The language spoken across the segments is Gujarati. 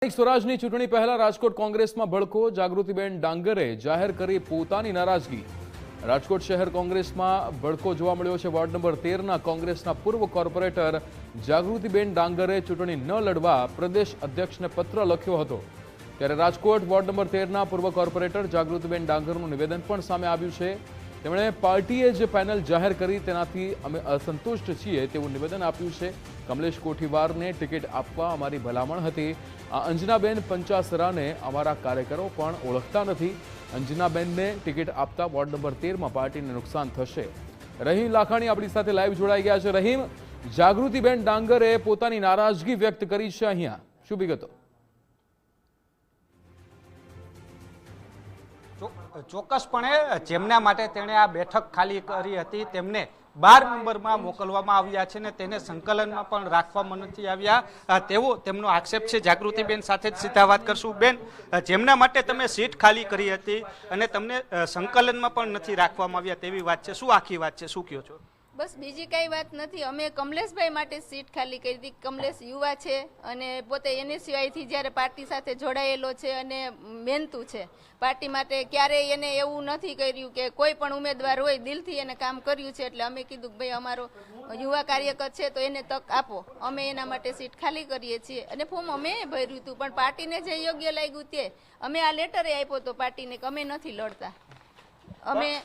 સ્વરાજની ચૂંટણી પહેલા રાજકોટ કોંગ્રેસમાં ભડકો. જાગૃતિબેન ડાંગરે જાહેર કરી પોતાની નારાજગી. રાજકોટ શહેર કોંગ્રેસમાં ભડકો જોવા મળ્યો છે. વોર્ડ નંબર 13ના કોંગ્રેસના પૂર્વ કોર્પોરેટર જાગૃતિબેન ડાંગરે ચૂંટણી ન લડવા પ્રદેશ અધ્યક્ષને પત્ર લખ્યો હતો. ત્યારે રાજકોટ વોર્ડ નંબર 13ના પૂર્વ કોર્પોરેટર જાગૃતિબેન ડાંગરનું નિવેદન પણ સામે આવ્યું છે. તેમણે પાર્ટીએ જે પેનલ જાહેર કરી તેનાથી અમે અસંતુષ્ટ છીએ તેવું નિવેદન આપ્યું છે. કમલેશ કોઠીવારને ટિકિટ આપવા અમારી ભલામણ હતી. આ અંજનાબેન પંચાસરાને અમારા કાર્યકરો પણ ઓળખતા નથી. અંજનાબેનને ટિકિટ આપતા વોર્ડ નંબર 13માં પાર્ટીને નુકસાન થશે. રહીમ લાખાણી આપણી સાથે લાઈવ જોડાઈ ગયા છે. રહીમ, જાગૃતિબેન ડાંગરે પોતાની નારાજગી વ્યક્ત કરી છે. અહીંયા શું વિગતો? ચોક્કસપણે જેમના માટે તેણે આ બેઠક ખાલી કરી હતી તેમને 12 નંબરમાં મોકલવામાં આવ્યા છે ને તેને સંકલનમાં પણ રાખવામાં નથી આવ્યા તેવો તેમનો આક્ષેપ છે. જાગૃતિબેન સાથે જ સીધા વાત કરશું. બેન, જેમના માટે તમે સીટ ખાલી કરી હતી અને તમને સંકલનમાં પણ નથી રાખવામાં આવ્યા તેવી વાત છે, શું આખી વાત છે, શું કહો છો? બસ બીજી કઈ વાત નથી. અમે કમલેશભાઈ માટે સીટ ખાલી કરી હતી. કમલેશ યુવા છે અને પોતે NSUI થી જ્યારે પાર્ટી સાથે જોડાયેલો છે અને મહેનતુ છે પાર્ટી માટે. ક્યારેય એને એવું નથી કર્યું કે કોઈ પણ ઉમેદવાર હોય દિલથી એને કામ કર્યું છે. એટલે અમે કીધું કે ભાઈ અમારો યુવા કાર્યકર છે તો એને તક આપો. અમે એના માટે સીટ ખાલી કરીએ છીએ અને ફોર્મ અમે ભર્યું હતું, પણ પાર્ટીને જે યોગ્ય લાગ્યું તે અમે આ લેટરે આપ્યો તો પાર્ટીને કે અમે નથી લડતા. અમે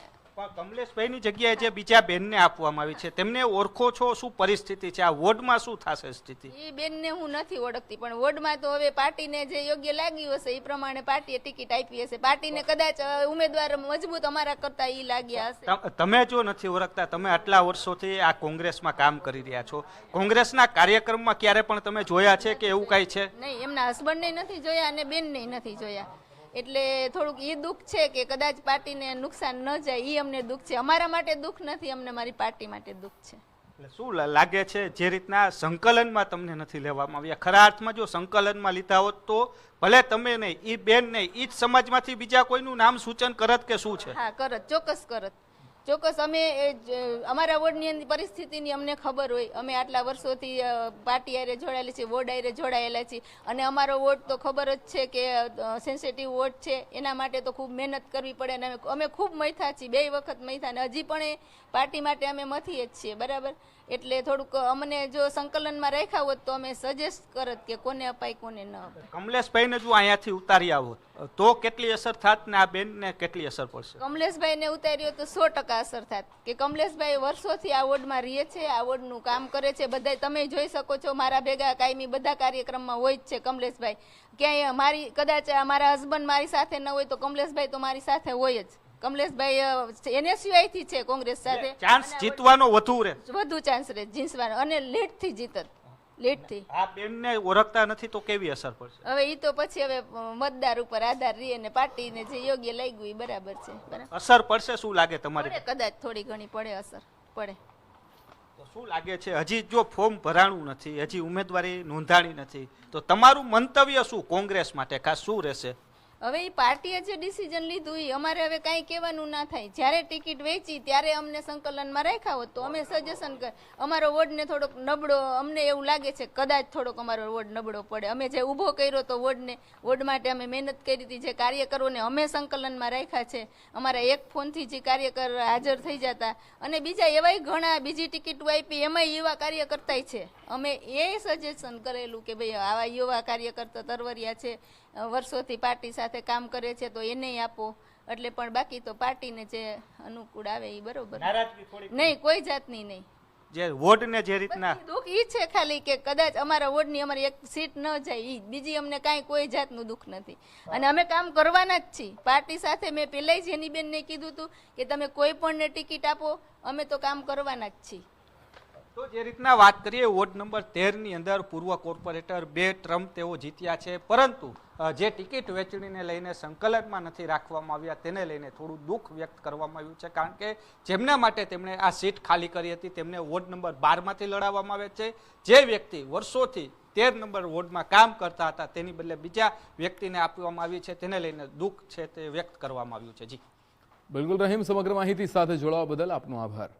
કમલેશભાઈની જગ્યાએ જે બીજા બેનને આપવામાં આવી છે તેમને ઓળખો છો? શું પરિસ્થિતિ છે? આ વોર્ડમાં શું થશે સ્થિતિ? એ બેનને હું નથી ઓળખતી, પણ વોર્ડમાં તો હવે પાર્ટીને જે યોગ્ય લાગ્યું હશે એ પ્રમાણે પાર્ટીએ ટિકિટ આપી હશે. પાર્ટીને કદાચ ઉમેદવાર મજબૂત અમારા કરતા એ લાગ્યા હશે. તમે જો નથી ઓળખતા, તમે આટલા વર્ષોથી આ કોંગ્રેસમાં કામ કરી રહ્યા છો, કોંગ્રેસના કાર્યક્રમમાં ક્યારે પણ તમે જોયા છે કે એવું કઈ છે? નહીં, એમના હસબન્ડને નથી જોયા અને બેનને નથી જોયા. એટલે થોડુંક એ દુઃખ છે કે કદાચ પાર્ટીને નુકસાન ન જાય, એ અમને દુઃખ છે. અમારા માટે દુઃખ નથી, અમને મારી પાર્ટી માટે દુઃખ છે. શું લાગે છે જે રીતના સંકલનમાં તમને નથી લેવામાં આવ્યા? ખરા અર્થમાં જો સંકલનમાં લીધા હોત તો ભલે તમે નહીં, ઈ બેન નહીં, ઈ જ સમાજમાંથી બીજા કોઈનું નામ સૂચન કરત કે શું છે? હા, કરત, ચોક્કસ કરત, ચોક્કસ. અમે અમારા વોર્ડની અંદર પરિસ્થિતિની અમને ખબર હોય. અમે આટલા વર્ષોથી પાર્ટી આરે જોડાયેલી છીએ, વોર્ડ આરે જોડાયેલા છીએ અને અમારો વોર્ડ તો ખબર જ છે કે સેન્સિટિવ વોર્ડ છે. એના માટે તો ખૂબ મહેનત કરવી પડે અને અમે ખૂબ મથ્યા છીએ, 2 વખત મથ્યા અને હજી પણ એ પાર્ટી માટે અમે મથીએ જ છીએ, બરાબર. એટલે થોડુંક અમને જો સંકલનમાં રાખ્યા હોત તો અમે સજેસ્ટ કરત કે કોને અપાય કોને ન અપાય. કમલેશભાઈને જો અહીંયાથી ઉતારી આવો તો કેટલી અસર થાત ને આ બેનને કેટલી અસર પડશે? કમલેશભાઈને ઉતાર્યો તો 100% અસર થાત કે કમલેશભાઈ વર્ષોથી આ વોર્ડમાં રહે છે, આ વોર્ડનું કામ કરે છે. બધા તમે જોઈ શકો છો, મારા ભેગા કાયમી બધા કાર્યક્રમમાં હોય જ છે કમલેશભાઈ. ક્યાંય મારી કદાચ મારા હસબન્ડ મારી સાથે ન હોય તો કમલેશભાઈ તો મારી સાથે હોય જ. કમલેશભાઈ NSUI થી છે કોંગ્રેસ સાથે. ચાન્સ જીતવાનો વધુ ચાન્સ રહે જીતવાનો અને લીડ થી જીતત. લીડથી આ બેનને ઓળખતા નથી તો કેવી અસર પડશે? હવે ઈ તો પછી હવે મતદાર ઉપર આધાર રહે અને પાર્ટીને જે યોગ્ય લાગ્યું એ બરાબર છે. અસર પડશે શું લાગે તમારી? કદાચ થોડી ઘણી પડે, અસર પડે. તો શું લાગે છે, હજી જો ફોર્મ ભરાણું નથી, હજી ઉમેદવારી નોંધાણી નથી, તો તમારું મંતવ્ય શું કોંગ્રેસ માટે ખાસ શું રહેશે? હવે એ પાર્ટીએ જે ડિસિઝન લીધું એ અમારે હવે કાંઈ કહેવાનું ના થાય. જ્યારે ટિકિટ વેચી ત્યારે અમને સંકલનમાં રાખ્યા હોત તો અમે સજેશન કર. અમારો વોર્ડને થોડોક નબળો અમને એવું લાગે છે, કદાચ થોડોક અમારો વોર્ડ નબળો પડે. અમે જે ઊભો કર્યો તો વોર્ડ માટે અમે મહેનત કરી હતી, જે કાર્યકરોને અમે સંકલનમાં રાખ્યા છે. અમારા એક ફોનથી જે કાર્યકર હાજર થઈ જતા અને બીજા એવાય ઘણા બીજી ટિકિટો આપી એમાંય યુવા કાર્યકર્તા છે. અમે એ સજેશન કરેલું કે ભાઈ આવા યુવા કાર્યકર તો તરવરિયા છે, વર્ષોથી પાર્ટી સાથે કામ કરે છે તો એને આપો. એટલે પણ બાકી તો પાર્ટીને જે અનુકૂળ આવે એ બરોબર. નહીં, કોઈ જાતની નહીં. જે વોર્ડને જે રીતના દુઃખ ઈ છે ખાલી કે કદાચ અમારા વોર્ડની અમારી એક સીટ ન જાય, ઈ બીજી અમને કાંઈ કોઈ જાતનું દુઃખ નથી અને અમે કામ કરવાના જ છીએ પાર્ટી સાથે. મેં પહેલાં જ એની બેનને કીધું હતું કે તમે કોઈ પણને ટિકિટ આપો, અમે તો કામ કરવાના જ છીએ. તો જે રીતના વાત કરીએ, વોર્ડ નંબર 13ની અંદર પૂર્વ કોર્પોરેટર 2 ટર્મ તેઓ જીત્યા છે, પરંતુ જે ટિકિટ વેચણીને લઈને સંકલનમાં નથી રાખવામાં આવ્યા તેને લઈને થોડું દુઃખ વ્યક્ત કરવામાં આવ્યું છે. કારણ કે જેમના માટે તેમણે આ સીટ ખાલી કરી હતી તેમને વોર્ડ નંબર 12માંથી લડાવવામાં આવે છે. જે વ્યક્તિ વર્ષોથી 13 નંબર વોર્ડમાં કામ કરતા હતા તેની બદલે બીજા વ્યક્તિને આપવામાં આવી છે, તેને લઈને દુઃખ છે તે વ્યક્ત કરવામાં આવ્યું છે. જી બિલકુલ રહીમ, સમગ્ર માહિતી સાથે જોડાવા બદલ આપનો આભાર.